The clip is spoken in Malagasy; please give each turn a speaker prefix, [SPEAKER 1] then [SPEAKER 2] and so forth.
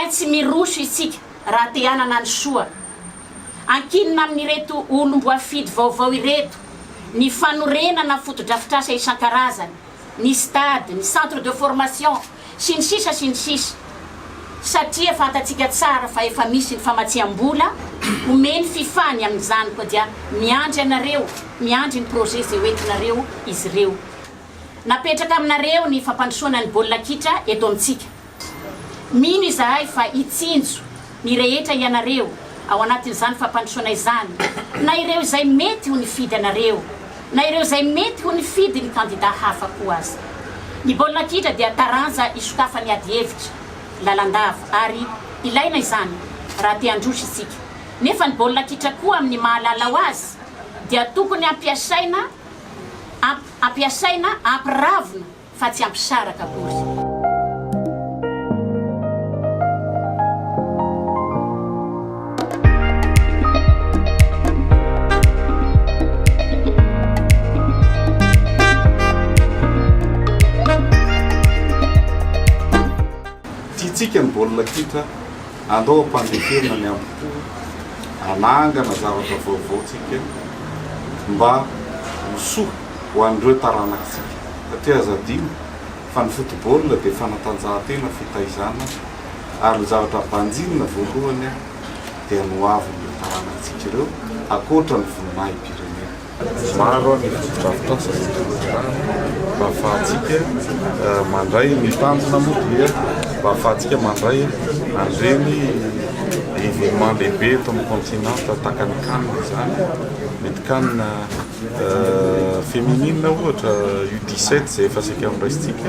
[SPEAKER 1] maintsy miroso isika raha te hanana ny soa. Ankinina amin'ireto olom-boafidy vaovao ireto ny fanorenana fotodrafitrasa isan-karazany, ny stade, ny centre de formation sy ny sisa satria fantatsika tsara fa efa misy ny famatsiam-bola omeny fifany amin'izany koa dia miandry anareo, miandry ny projet zay hoentinareo izy ireo. Napetraka aminareo ny fampandrosoana ny baolina kitra eto amintsika. Mino izahay fa itsinjo ny rehetra ianareo ao anatin'izany fampandrosoana izany, na ireo izay mety ho nifidy anareo, na ireo izay mety ho nifidy ny kandida hafa koa aza. Ny baolina kitra dia taranja isokafany ady hevitra lalandava ary ilaina izany raha te handroso isika. Nefa ny baolina kitra koa amin'ny mahalala ho azy dia tokony ampiasaina ampiravina fa tsy ampisaraka kory.
[SPEAKER 2] Tiatsika ny baolina kitra andao ampandeferana ny ampo anangana zavatra vaovaotsika mba hosoa ho an'ireo taranakitsika. Satria azadino fa ny football dia fanatanjahantena fitaizana ary ny zavatra banjinina voalohany dia noaviny taranakitsika ireo akoatra ny voninahim-pirenena. Maro ny fotodrafitrasa mba ahafahantsika mandray ny tanjona moa dia mba ahafahantsika mandray an'ireny événement lehibe eto amin'ny continent tahaka ny canne zany, mety canne féminine ohatra U17 zay efa saika amin'iraisitsika.